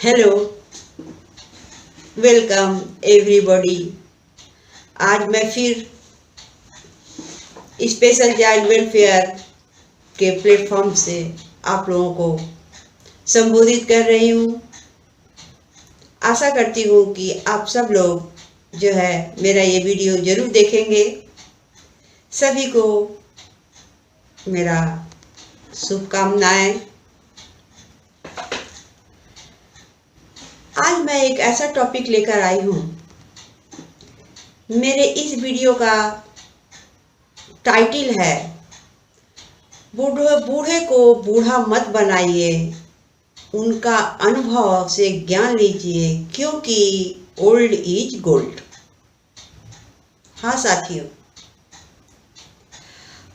Hello, welcome everybody. आज मैं फिर स्पेशल चाइल्ड वेलफेयर के प्लेटफॉर्म से आप लोगों को संबोधित कर रही हूँ। आशा करती हूँ कि आप सब लोग जो है मेरा ये वीडियो ज़रूर देखेंगे। सभी को मेरा शुभकामनाएं। आज मैं एक ऐसा टॉपिक लेकर आई हूँ। मेरे इस वीडियो का टाइटल है बूढ़े को बूढ़ा मत बनाइए, उनका अनुभव से ज्ञान लीजिए, क्योंकि ओल्ड इज गोल्ड। हाँ साथियों,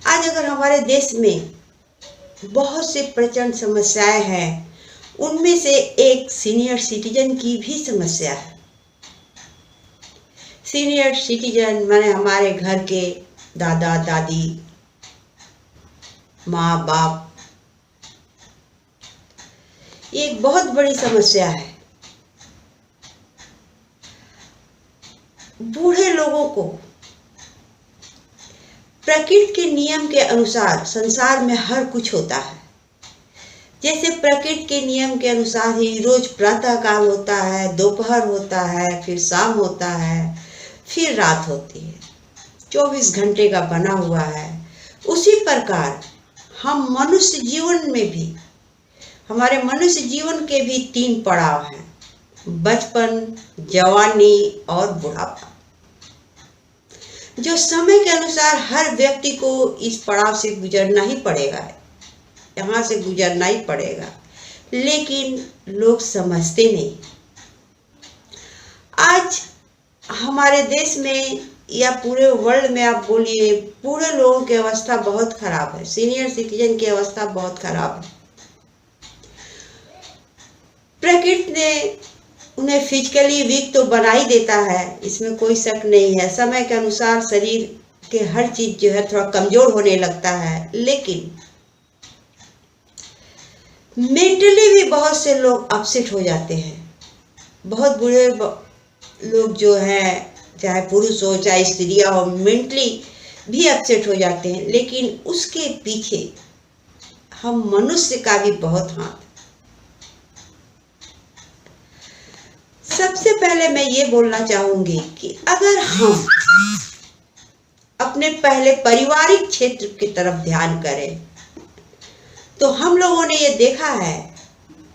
आज अगर हमारे देश में बहुत से प्रचंड समस्याएं हैं, उनमें से एक सीनियर सिटीजन की भी समस्या है। सीनियर सिटीजन माने हमारे घर के दादा दादी, माँ बाप, ये एक बहुत बड़ी समस्या है। बूढ़े लोगों को प्रकृति के नियम के अनुसार संसार में हर कुछ होता है। जैसे प्रकृति के नियम के अनुसार ही रोज प्रातः काल होता है, दोपहर होता है, फिर शाम होता है, फिर रात होती है। 24 घंटे का बना हुआ है। उसी प्रकार हम मनुष्य जीवन में भी, हमारे मनुष्य जीवन के भी 3 पड़ाव हैं: बचपन, जवानी और बुढ़ापा। जो समय के अनुसार हर व्यक्ति को इस पड़ाव से गुजरना ही पड़ेगा, यहाँ से गुजरना ही पड़ेगा, लेकिन लोग समझते नहीं। आज हमारे देश में या पूरे वर्ल्ड में आप बोलिए, बूढ़े लोगों की अवस्था बहुत खराब है। सीनियर सिटीजन की अवस्था बहुत खराब है। प्रकृति ने उन्हें फिजिकली वीक तो बना ही देता है, इसमें कोई शक नहीं है। समय के अनुसार शरीर के हर चीज जो है थोड़ा कमजोर होने लगता है, लेकिन मेंटली भी बहुत से लोग अपसेट हो जाते हैं। बहुत बुरे लोग जो हैं, चाहे पुरुष हो चाहे स्त्रियां हो, मेंटली भी अपसेट हो जाते हैं। लेकिन उसके पीछे हम मनुष्य का भी बहुत हाथ। सबसे पहले मैं ये बोलना चाहूंगी कि अगर हम अपने पहले पारिवारिक क्षेत्र की तरफ ध्यान करें, तो हम लोगों ने ये देखा है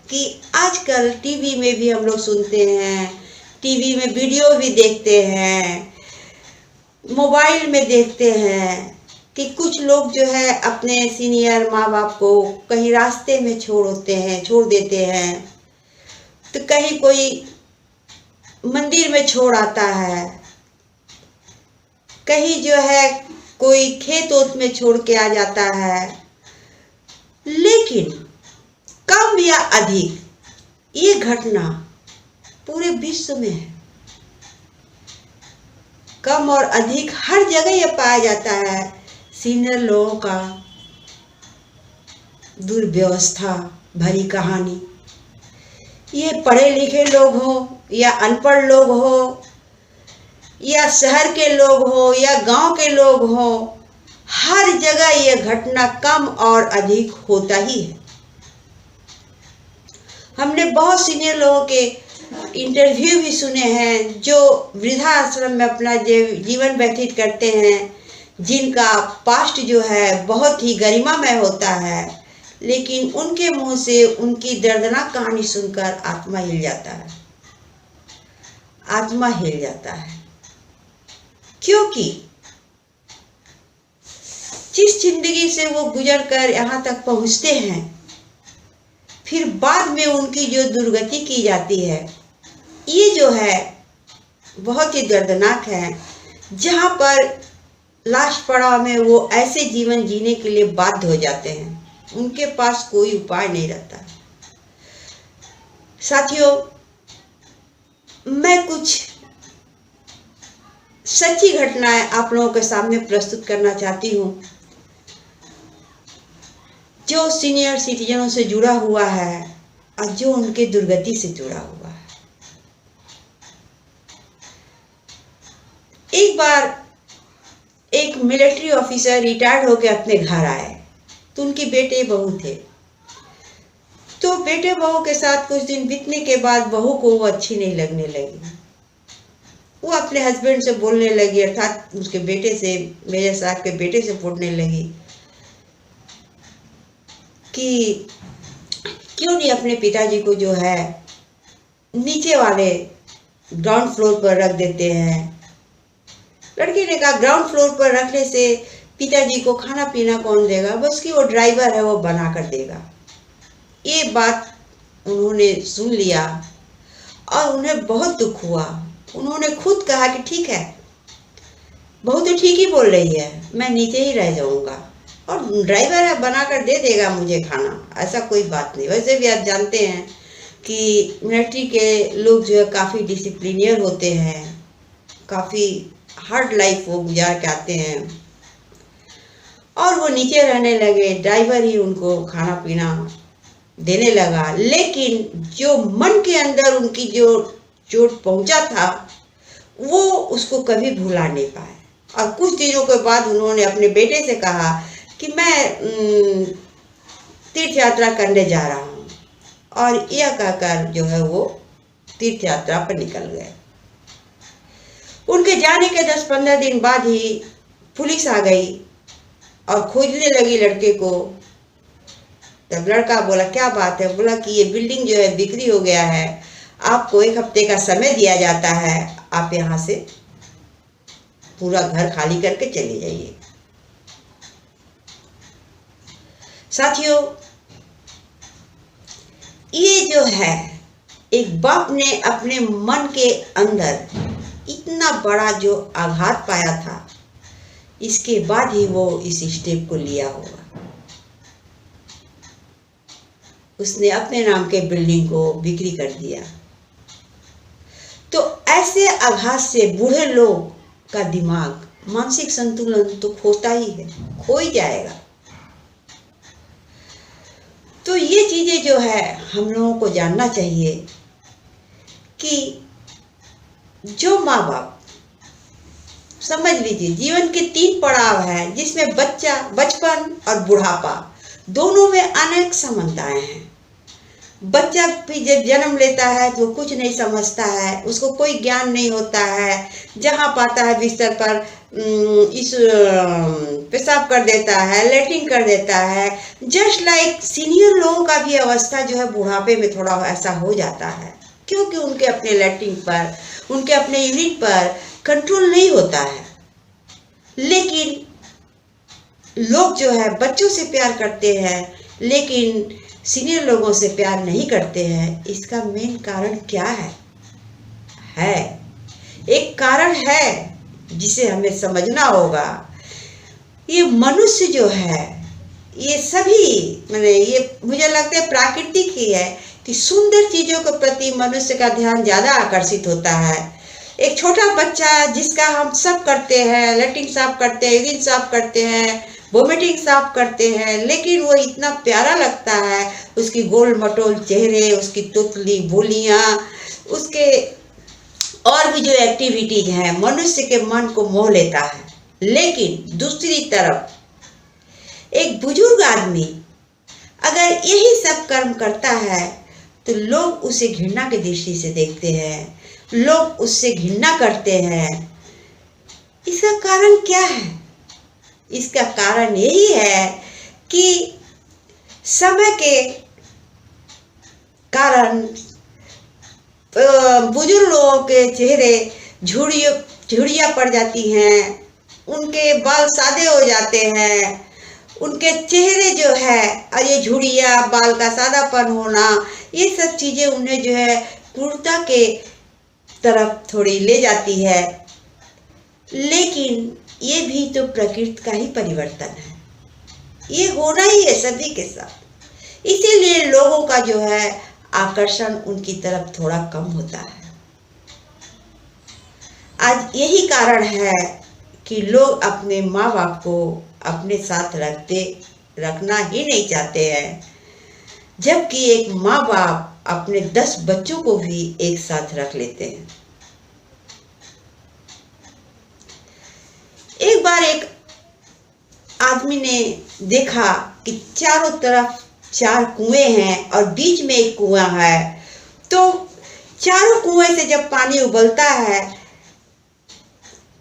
कि आजकल टीवी में भी हम लोग सुनते हैं, टीवी में वीडियो भी देखते हैं, मोबाइल में देखते हैं कि कुछ लोग जो है अपने सीनियर माँ बाप को कहीं रास्ते में छोड़ देते हैं, तो कहीं कोई मंदिर में छोड़ आता है, कहीं जो है कोई खेत ओत में छोड़ के आ जाता है। लेकिन कम या अधिक ये घटना पूरे विश्व में है। कम और अधिक हर जगह ये पाया जाता है। सीनियर लोगों का दुर्व्यवस्था भरी कहानी, ये पढ़े लिखे लोग हो या अनपढ़ लोग हो, या शहर के लोग हो या गांव के लोग हो, हर जगह ये घटना कम और अधिक होता ही है। हमने बहुत सीनियर लोगों के इंटरव्यू भी सुने हैं जो वृद्धाश्रम में अपना जीवन व्यतीत करते हैं, जिनका पास्ट जो है बहुत ही गरिमामय होता है, लेकिन उनके मुंह से उनकी दर्दनाक कहानी सुनकर आत्मा हिल जाता है। आत्मा हिल जाता है, क्योंकि जिस जिंदगी से वो गुजर कर यहाँ तक पहुँचते हैं, फिर बाद में उनकी जो दुर्गति की जाती है, ये जो है बहुत ही दर्दनाक है। जहाँ पर लास्ट पड़ाव में वो ऐसे जीवन जीने के लिए बाध्य हो जाते हैं, उनके पास कोई उपाय नहीं रहता। साथियों, मैं कुछ सच्ची घटनाएं आप लोगों के सामने प्रस्तुत करना चाहती हूँ, जो सीनियर सिटीजनों से जुड़ा हुआ है। और जो उनके दुर्गति से जुड़ा हुआ है। एक बार एक मिलिट्री ऑफिसर रिटायर्ड होकर अपने घर आए, तो उनके बेटे बहू थे। तो बेटे बहू के साथ कुछ दिन बीतने के बाद बहू को वो अच्छी नहीं लगने लगी। वो अपने हस्बैंड से बोलने लगी, अर्थात उसके बेटे से, मेरे साहब के बेटे से बोलने लगी कि क्यों नहीं अपने पिताजी को जो है नीचे वाले ग्राउंड फ्लोर पर रख देते हैं। लड़की ने कहा ग्राउंड फ्लोर पर रखने से पिताजी को खाना पीना कौन देगा, बस कि वो ड्राइवर है, वो बना कर देगा। ये बात उन्होंने सुन लिया और उन्हें बहुत दुख हुआ। उन्होंने खुद कहा कि ठीक है, बहू तो ठीक ही बोल रही है, मैं नीचे ही रह जाऊंगा और ड्राइवर है, बना कर दे देगा मुझे खाना, ऐसा कोई बात नहीं। वैसे भी आप जानते हैं कि मिलिट्री के लोग जो है काफ़ी डिसिप्लिनियर होते हैं, काफ़ी हार्ड लाइफ वो गुजार के आते हैं। और वो नीचे रहने लगे, ड्राइवर ही उनको खाना पीना देने लगा। लेकिन जो मन के अंदर उनकी जो चोट पहुंचा था, वो उसको कभी भुला नहीं पाए। और कुछ दिनों के बाद उन्होंने अपने बेटे से कहा कि मैं तीर्थ यात्रा करने जा रहा हूँ, और यह कहकर जो है वो तीर्थ यात्रा पर निकल गए। उनके जाने के 10-15 दिन बाद ही पुलिस आ गई और खोजने लगी लड़के को। तब लड़का बोला क्या बात है, बोला कि ये बिल्डिंग जो है बिक्री हो गया है, आपको 1 हफ्ते का समय दिया जाता है, आप यहाँ से पूरा घर खाली करके चले जाइए। साथियों, ये जो है एक बाप ने अपने मन के अंदर इतना बड़ा जो आघात पाया था, इसके बाद ही वो इस स्टेप को लिया होगा। उसने अपने नाम के बिल्डिंग को बिक्री कर दिया। तो ऐसे आघात से बूढ़े लोग का दिमाग, मानसिक संतुलन तो खोता ही है, खो ही जाएगा। तो ये चीजें जो है हम लोगों को जानना चाहिए कि जो माँ बाप, समझ लीजिए जीवन के 3 पड़ाव हैं, जिसमें बच्चा, बचपन और बुढ़ापा, दोनों में अनेक समानताएं हैं। बच्चा भी जब जन्म लेता है तो कुछ नहीं समझता है, उसको कोई ज्ञान नहीं होता है, जहाँ पाता है बिस्तर पर पेशाब कर देता है, लेटरिन कर देता है। जस्ट लाइक सीनियर लोगों का भी अवस्था जो है बुढ़ापे में थोड़ा ऐसा हो जाता है, क्योंकि उनके अपने लेटरिन पर, उनके अपने यूरिन पर कंट्रोल नहीं होता है। लेकिन लोग जो है बच्चों से प्यार करते हैं, लेकिन सीनियर लोगों से प्यार नहीं करते हैं। इसका मेन कारण क्या है? एक कारण है जिसे हमें समझना होगा। ये मनुष्य जो है, ये सभी ये मुझे लगता है प्राकृतिक ही है कि सुंदर चीजों के प्रति मनुष्य का ध्यान ज्यादा आकर्षित होता है। एक छोटा बच्चा जिसका हम सब करते हैं, लेटरिन साफ करते हैं, यूरिन साफ करते हैं, वोमिटिंग साफ करते हैं, लेकिन वो इतना प्यारा लगता है, उसकी गोल मटोल चेहरे, उसकी तुतली बोलियां, उसके और भी जो एक्टिविटीज हैं, मनुष्य के मन को मोह लेता है। लेकिन दूसरी तरफ एक बुजुर्ग आदमी अगर यही सब कर्म करता है तो लोग उसे घृणा की दृष्टि से देखते हैं, लोग उससे घृणा करते हैं। इसका कारण क्या है? इसका कारण यही है कि समय के कारण बुजुर्ग लोगों के चेहरे झुर्रियाँ पड़ जाती हैं, उनके बाल सादे हो जाते हैं, उनके चेहरे जो है और ये झुर्रियाँ, बाल का सादापन होना, ये सब चीज़ें उन्हें जो है क्रूरता के तरफ थोड़ी ले जाती है। लेकिन ये भी तो प्रकृति का ही परिवर्तन है, ये होना ही है सभी के साथ। इसीलिए लोगों का जो है आकर्षण उनकी तरफ थोड़ा कम होता है। आज यही कारण है कि लोग अपने माँ बाप को अपने साथ रखना ही नहीं चाहते हैं। जबकि एक माँ बाप अपने 10 बच्चों को भी एक साथ रख लेते हैं। एक बार एक आदमी ने देखा कि चारों तरफ 4 कुएं हैं और बीच में एक कुआं है। तो चारों कुएं से जब पानी उबलता है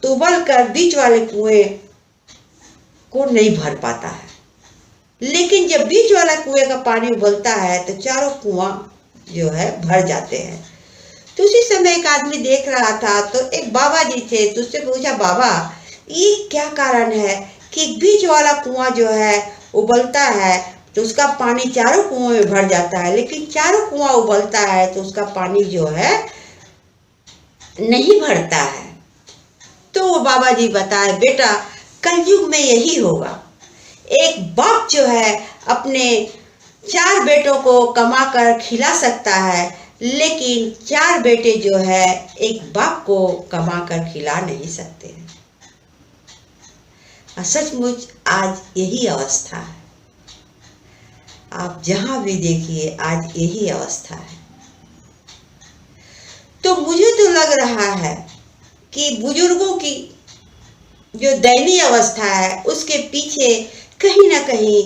तो उबलकर बीच वाले कुएं को नहीं भर पाता है, लेकिन जब बीच वाला कुएं का पानी उबलता है तो चारों कुआं जो है भर जाते हैं। तो उसी समय एक आदमी देख रहा था, तो एक बाबा जी थे, तो उससे पूछा, बाबा ये क्या कारण है कि बीच वाला कुआं जो है उबलता है तो उसका पानी चारों कुओं में भर जाता है, लेकिन चारों कुआं उबलता है तो उसका पानी जो है नहीं भरता है। तो वो बाबा जी बताए, बेटा कलयुग में यही होगा। एक बाप जो है अपने 4 बेटों को कमा कर खिला सकता है, लेकिन 4 बेटे जो है एक बाप को कमा कर खिला नहीं सकते हैं। सचमुच आज यही अवस्था है। आप जहां भी देखिए आज यही अवस्था है। तो मुझे तो लग रहा है कि बुजुर्गों की जो दयनीय अवस्था है उसके पीछे कहीं ना कहीं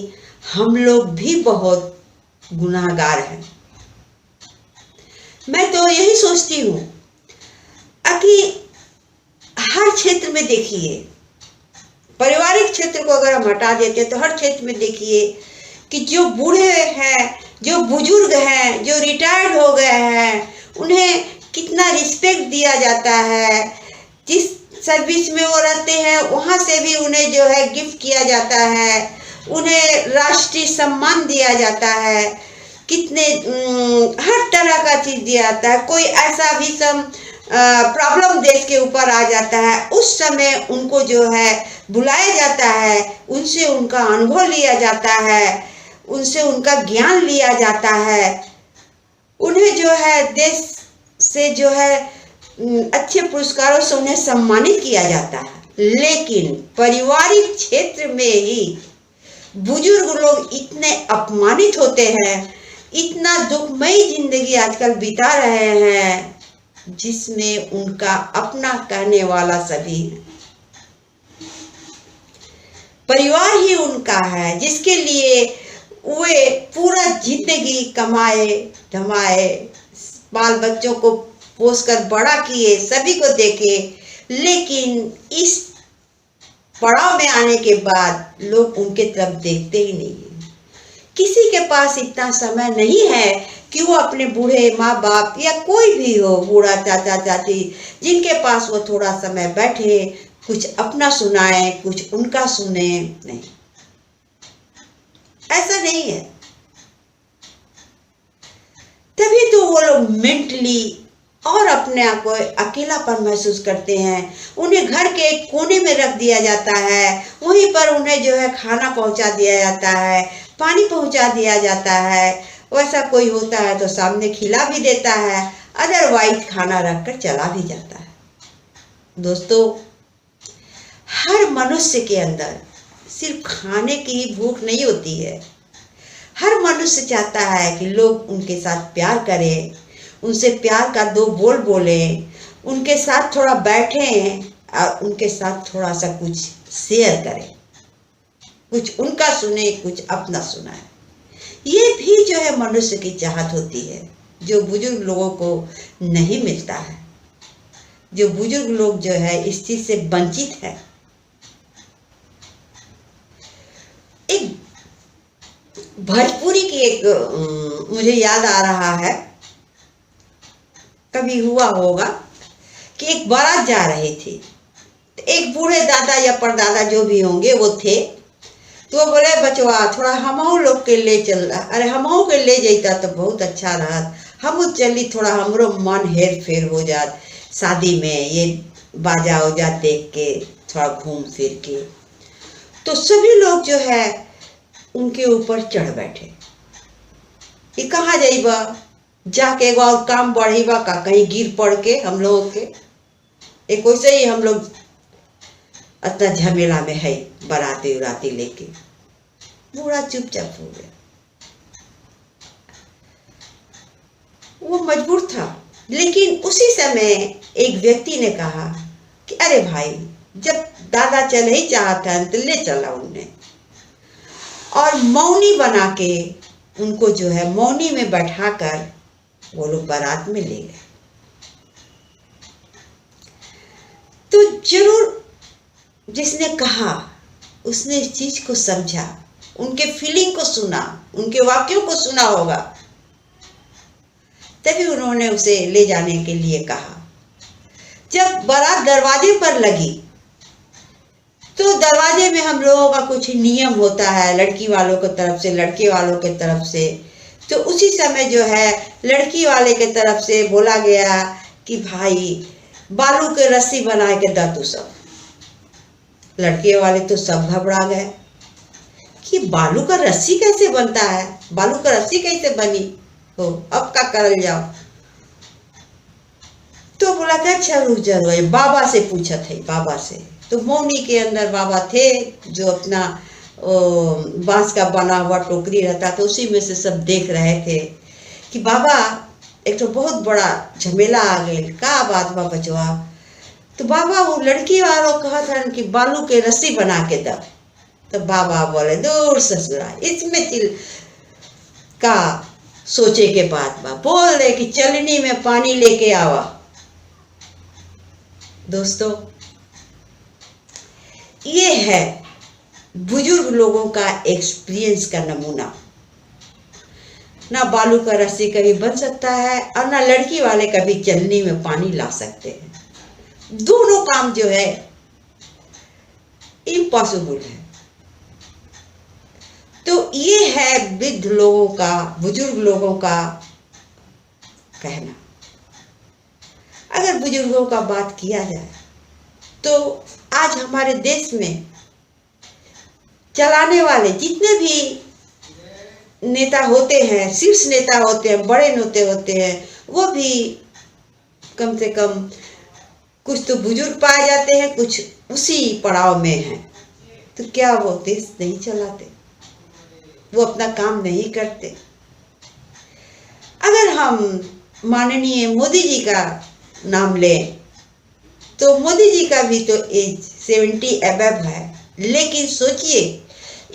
हम लोग भी बहुत गुनाहगार हैं। मैं तो यही सोचती हूँ कि हर क्षेत्र में देखिए, पारिवारिक क्षेत्र को अगर हम हटा देते तो हर क्षेत्र में देखिए कि जो बूढ़े हैं, जो बुजुर्ग हैं, जो रिटायर्ड हो गए हैं, उन्हें कितना रिस्पेक्ट दिया जाता है। जिस सर्विस में वो रहते हैं वहाँ से भी उन्हें जो है गिफ्ट किया जाता है, उन्हें राष्ट्रीय सम्मान दिया जाता है, कितने हर तरह का चीज़ दिया जाता है। कोई ऐसा भी प्रॉब्लम देश के ऊपर आ जाता है, उस समय उनको जो है बुलाया जाता है, उनसे उनका अनुभव लिया जाता है, उनसे उनका ज्ञान लिया जाता है, उन्हें जो है देश से जो है अच्छे पुरस्कारों से उन्हें सम्मानित किया जाता है। लेकिन पारिवारिक क्षेत्र में ही बुजुर्ग लोग इतने अपमानित होते हैं, इतना दुखमयी जिंदगी आजकल बिता रहे हैं, जिसमें उनका अपना कहने वाला सभी है। परिवार ही उनका है जिसके लिए वे पूरा जिंदगी कमाए धमाए, बाल बच्चों को पोसकर बड़ा किए, सभी को देखे, लेकिन इस पड़ाव में आने के बाद लोग उनके तरफ देखते ही नहीं है। किसी के पास इतना समय नहीं है कि वो अपने बूढ़े माँ बाप या कोई भी हो, बूढ़ा चाचा चाची, जिनके पास वो थोड़ा समय बैठे, कुछ अपना सुनाए, कुछ उनका सुने। नहीं, ऐसा नहीं है। तभी तो वो लोग मेंटली और अपने आप को अकेलापन महसूस करते हैं। उन्हें घर के एक कोने में रख दिया जाता है, वहीं पर उन्हें जो है खाना पहुंचा दिया जाता है, पानी पहुंचा दिया जाता है। वैसा कोई होता है तो सामने खिला भी देता है, अदरवाइज खाना रखकर चला भी जाता है। दोस्तों, हर मनुष्य के अंदर सिर्फ खाने की ही भूख नहीं होती है। हर मनुष्य चाहता है कि लोग उनके साथ प्यार करें, उनसे प्यार का 2 बोल बोलें, उनके साथ थोड़ा बैठें और उनके साथ थोड़ा सा कुछ शेयर करें, कुछ उनका सुने, कुछ अपना सुनाए। ये भी जो है मनुष्य की चाहत होती है, जो बुजुर्ग लोगों को नहीं मिलता है। जो बुजुर्ग लोग जो है इस चीज से वंचित है। एक भोजपुरी की एक मुझे याद आ रहा है, कभी हुआ होगा कि एक बारात जा रही थी, एक बूढ़े दादा या परदादा जो भी होंगे वो थे, तो वो बोले, बचवा थोड़ा हमहू लोग के ले चल रहा। अरे हमहू के ले जाता तो बहुत अच्छा रहा, हम चली, थोड़ा हमरो मन हेर फेर हो जात, शादी में ये बाजा उजा देख के थोड़ा घूम फिर के। तो सभी लोग जो है उनके ऊपर चढ़ बैठे, ये कहाँ जाइबा, जाके एगो और काम बढ़ेबा का, कहीं गिर पड़ के हम लोगों के। एक वैसे ही हम लोग इतना झमेला में है, बाराती उराती लेके। बूढ़ा चुपचाप हो गया। वो मजबूर था। लेकिन उसी समय एक व्यक्ति ने कहा कि अरे भाई, जब दादा चले ही चाहता है तो ले चला उन्हें, और मौनी बना के उनको जो है मौनी में बैठाकर वो लोग बारात में ले गए। तो जरूर जिसने कहा उसने इस चीज को समझा, उनके फीलिंग को सुना, उनके वाक्यों को सुना होगा, तभी उन्होंने उसे ले जाने के लिए कहा। जब बारात दरवाजे पर लगी तो दरवाजे में हम लोगों का कुछ नियम होता है, लड़की वालों की तरफ से, लड़के वालों की तरफ से। तो उसी समय जो है लड़की वाले की तरफ से बोला गया कि भाई बालू के रस्सी बना के दा तू सब। लड़के वाले तो सब घबरा गए कि बालू का रस्सी कैसे बनता है, बालू का रस्सी कैसे बनी हो, अब क्या करल जाओ। तो बोला था अच्छा रुक जाओ, बाबा से पूछा थे, बाबा से। तो मौनी के अंदर बाबा थे जो अपना बांस का बना हुआ टोकरी रहता था, उसी में से सब देख रहे थे कि बाबा एक तो बहुत बड़ा झमेला आ गए, का बात बा बचवा। तो बाबा वो लड़की वालों कहा था कि बालू के रस्सी बना के दो। तो बाबा बोले दूर ससुरा, इसमें चिल का सोचे के बात बा, बोल दे कि चलनी में पानी लेके आवा। दोस्तों, ये है बुजुर्ग लोगों का एक्सपीरियंस का नमूना। ना बालू का रस्सी कभी बन सकता है और ना लड़की वाले कभी चलनी में पानी ला सकते हैं। दोनों काम जो है इम्पॉसिबल है। तो ये है वृद्ध लोगों का, बुजुर्ग लोगों का कहना। अगर बुजुर्गों का बात किया जाए तो आज हमारे देश में चलाने वाले जितने भी नेता होते हैं, शीर्ष नेता होते हैं, बड़े नेता होते हैं, वो भी कम से कम कुछ तो बुजुर्ग पाए जाते हैं, कुछ उसी पड़ाव में हैं। तो क्या वो देश नहीं चलाते, वो अपना काम नहीं करते? अगर हम माननीय मोदी जी का नाम लें तो मोदी जी का भी तो एज 70 अबव है, लेकिन सोचिए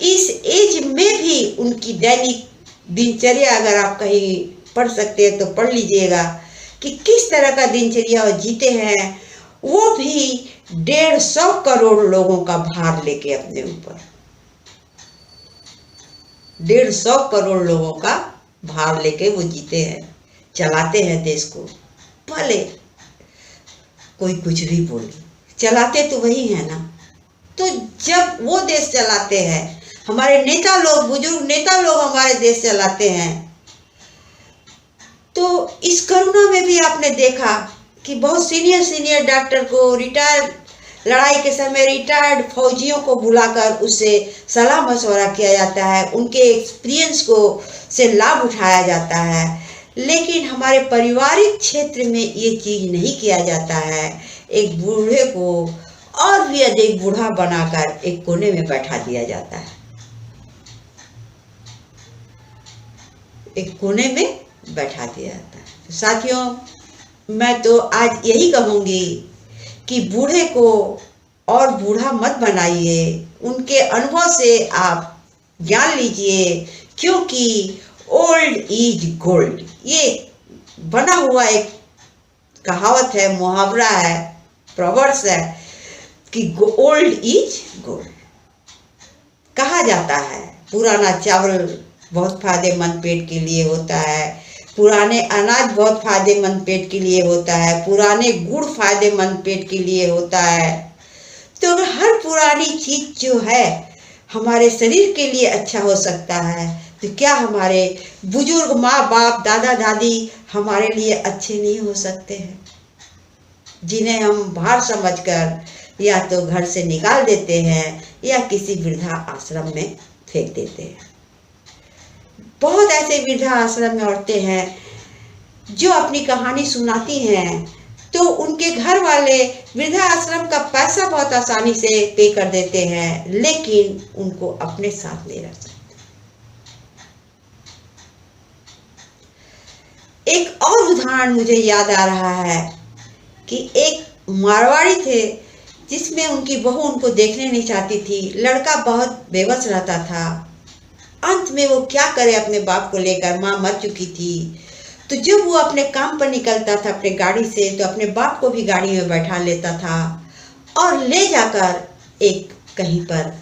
इस एज में भी उनकी दैनिक दिनचर्या अगर आप कहीं पढ़ सकते हैं तो पढ़ लीजिएगा कि किस तरह का दिनचर्या वो जीते हैं। वो भी 150 करोड़ लोगों का भार लेके अपने ऊपर, 150 करोड़ लोगों का भार लेके वो जीते हैं, चलाते हैं देश को। भले कोई कुछ भी बोले, चलाते तो वही है ना। तो जब वो देश चलाते हैं, हमारे नेता लोग, बुजुर्ग नेता लोग हमारे देश चलाते हैं, तो इस कोरोना में भी आपने देखा कि बहुत सीनियर डॉक्टर को लड़ाई के समय रिटायर्ड फौजियों को बुलाकर उससे सलाह मशवरा किया जाता है, उनके एक्सपीरियंस को से लाभ उठाया जाता है। लेकिन हमारे पारिवारिक क्षेत्र में ये चीज़ नहीं किया जाता है। एक बूढ़े को और भी अधिक बूढ़ा बनाकर एक कोने में बैठा दिया जाता है, एक कोने में बैठा दिया जाता है। तो साथियों, मैं तो आज यही कहूँगी कि बूढ़े को और बूढ़ा मत बनाइए, उनके अनुभव से आप ज्ञान लीजिए, क्योंकि ओल्ड इज गोल्ड, ये बना हुआ एक कहावत है, मुहावरा है, प्रोवर्ब्स है कि ओल्ड इज गोल्ड। कहा जाता है पुराना चावल बहुत फायदेमंद पेट के लिए होता है, पुराने अनाज बहुत फायदेमंद पेट के लिए होता है, पुराने गुड़ फायदेमंद पेट के लिए होता है। तो अगर हर पुरानी चीज जो है हमारे शरीर के लिए अच्छा हो सकता है, तो क्या हमारे बुजुर्ग माँ बाप दादा दादी हमारे लिए अच्छे नहीं हो सकते हैं, जिन्हें हम भार समझकर या तो घर से निकाल देते हैं या किसी वृद्धा आश्रम में फेंक देते हैं। बहुत ऐसे वृद्धा आश्रम में औरतें हैं जो अपनी कहानी सुनाती हैं, तो उनके घर वाले वृद्धा आश्रम का पैसा बहुत आसानी से पे कर देते हैं, लेकिन उनको अपने साथ नहीं रख सकते। एक और उदाहरण मुझे याद आ रहा है कि एक मारवाड़ी थे जिसमें उनकी बहू उनको देखने नहीं चाहती थी। लड़का बहुत बेबस रहता था। अंत में वो क्या करे अपने बाप को लेकर, माँ मर चुकी थी। तो जब वो अपने काम पर निकलता था अपने गाड़ी से, तो अपने बाप को भी गाड़ी में बैठा लेता था और ले जाकर एक कहीं पर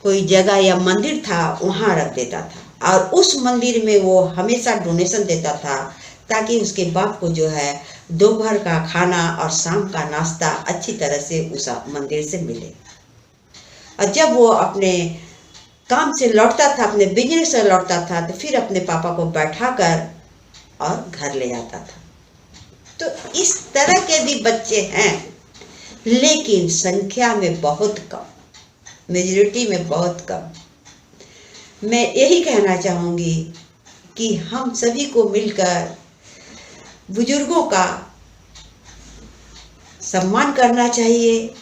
कोई जगह या मंदिर था वहाँ रख देता था, और उस मंदिर में वो हमेशा डोनेशन देता था ताकि उसके बाप को जो है दोपहर का खाना और शाम का नाश्ता अच्छी तरह से उस मंदिर से मिले। और जब वो अपने काम से लौटता था, अपने बिजनेस से लौटता था, तो फिर अपने पापा को बैठाकर और घर ले आता था। तो इस तरह के भी बच्चे हैं, लेकिन संख्या में बहुत कम, मेजॉरिटी में बहुत कम। मैं यही कहना चाहूँगी कि हम सभी को मिलकर बुजुर्गों का सम्मान करना चाहिए।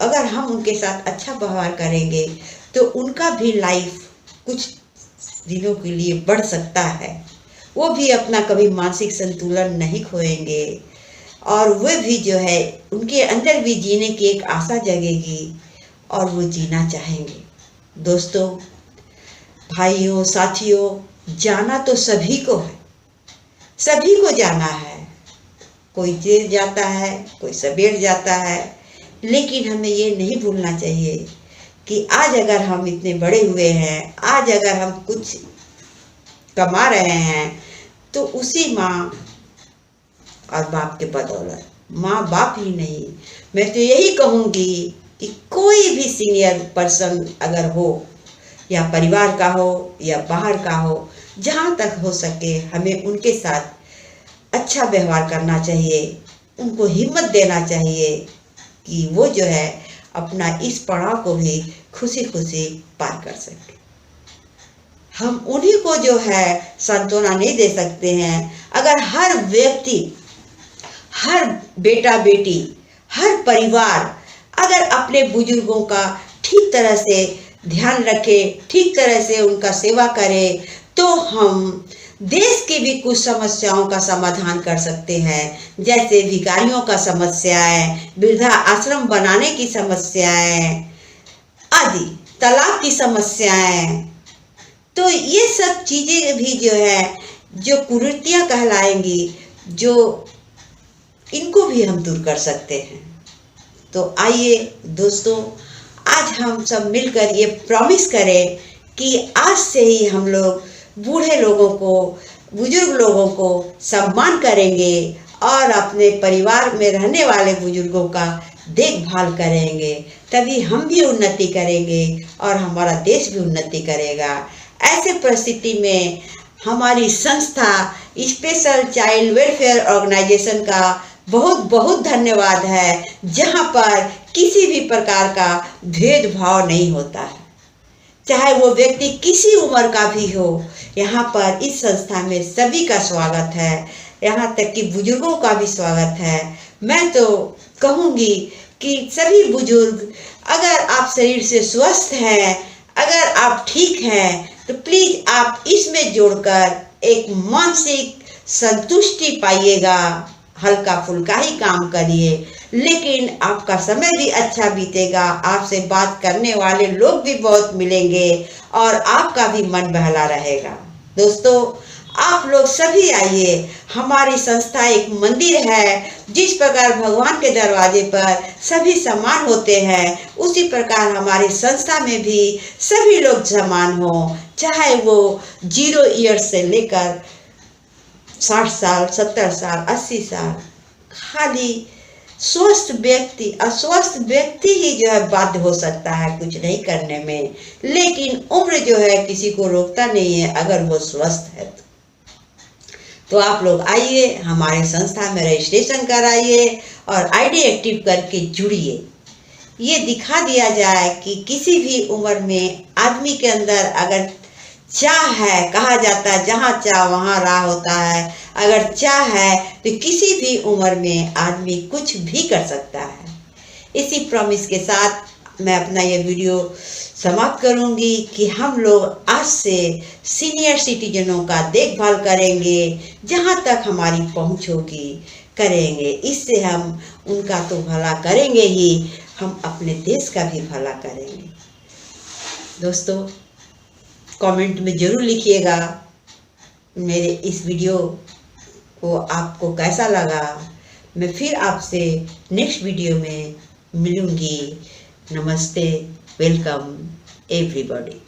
अगर हम उनके साथ अच्छा व्यवहार करेंगे तो उनका भी लाइफ कुछ दिनों के लिए बढ़ सकता है। वो भी अपना कभी मानसिक संतुलन नहीं खोएंगे और वे भी जो है उनके अंदर भी जीने की एक आशा जगेगी और वो जीना चाहेंगे। दोस्तों, भाइयों, साथियों, जाना तो सभी को है, सभी को जाना है। कोई देर जाता है, कोई सवेर जाता है, लेकिन हमें ये नहीं भूलना चाहिए कि आज अगर हम इतने बड़े हुए हैं, आज अगर हम कुछ कमा रहे हैं, तो उसी माँ और बाप के बदौलत। माँ बाप ही नहीं, मैं तो यही कहूँगी कि कोई भी सीनियर पर्सन अगर हो, या परिवार का हो या बाहर का हो, जहाँ तक हो सके हमें उनके साथ अच्छा व्यवहार करना चाहिए। उनको हिम्मत देना चाहिए कि वो जो है अपना इस पड़ाव को भी खुशी खुशी पार कर सके। हम उन्हीं को जो है सांत्वना नहीं दे सकते हैं। अगर हर व्यक्ति, हर बेटा बेटी, हर परिवार अगर अपने बुजुर्गों का ठीक तरह से ध्यान रखे, ठीक तरह से उनका सेवा करे, तो हम देश की भी कुछ समस्याओं का समाधान कर सकते हैं। जैसे भिखारियों का समस्याएं, वृद्धा आश्रम बनाने की समस्याएं आदि, तालाब की समस्याएं। तो ये सब चीज़ें भी जो है, जो कुरीतियाँ कहलाएंगी, जो इनको भी हम दूर कर सकते हैं। तो आइए दोस्तों, आज हम सब मिलकर ये प्रॉमिस करें कि आज से ही हम लोग बूढ़े लोगों को, बुजुर्ग लोगों को सम्मान करेंगे और अपने परिवार में रहने वाले बुजुर्गों का देखभाल करेंगे। तभी हम भी उन्नति करेंगे और हमारा देश भी उन्नति करेगा। ऐसे परिस्थिति में हमारी संस्था स्पेशल चाइल्ड वेलफेयर ऑर्गेनाइजेशन का बहुत बहुत धन्यवाद है, जहाँ पर किसी भी प्रकार का भेदभाव नहीं होता है, चाहे वो व्यक्ति किसी उम्र का भी हो। यहाँ पर इस संस्था में सभी का स्वागत है, यहाँ तक कि बुजुर्गों का भी स्वागत है। मैं तो कहूँगी कि सभी बुजुर्ग, अगर आप शरीर से स्वस्थ हैं, अगर आप ठीक हैं, तो प्लीज़ आप इसमें जोड़कर एक मानसिक संतुष्टि पाइएगा। हल्का फुल्का ही काम करिए, लेकिन आपका समय भी अच्छा बीतेगा, आपसे बात करने वाले लोग भी बहुत मिलेंगे और आपका भी मन बहला रहेगा। दोस्तों, आप लोग सभी आइए। हमारी संस्था एक मंदिर है। जिस प्रकार भगवान के दरवाजे पर सभी समान होते हैं, उसी प्रकार हमारी संस्था में भी सभी लोग समान हो, चाहे वो 0 ईयर से लेकर 60 साल, 70 साल, 80 साल। खाली स्वस्थ व्यक्ति, अस्वस्थ व्यक्ति ही जो है बाध्य हो सकता है कुछ नहीं करने में, लेकिन उम्र जो है किसी को रोकता नहीं है अगर वो स्वस्थ है। तो आप लोग आइए, हमारे संस्था में रजिस्ट्रेशन कराइए और आईडी एक्टिव करके जुड़िए। ये दिखा दिया जाए कि किसी भी उम्र में आदमी के अंदर अगर चाह है, कहा जाता है जहाँ चाह वहाँ राह होता है। अगर चाह है तो किसी भी उम्र में आदमी कुछ भी कर सकता है। इसी प्रॉमिस के साथ मैं अपना ये वीडियो समाप्त करूंगी कि हम लोग आज से सीनियर सिटीजनों का देखभाल करेंगे, जहां तक हमारी पहुंच होगी करेंगे। इससे हम उनका तो भला करेंगे ही, हम अपने देश का भी भला करेंगे। दोस्तों, कमेंट में ज़रूर लिखिएगा मेरे इस वीडियो को आपको कैसा लगा। मैं फिर आपसे नेक्स्ट वीडियो में मिलूंगी। नमस्ते, वेलकम एवरीबॉडी।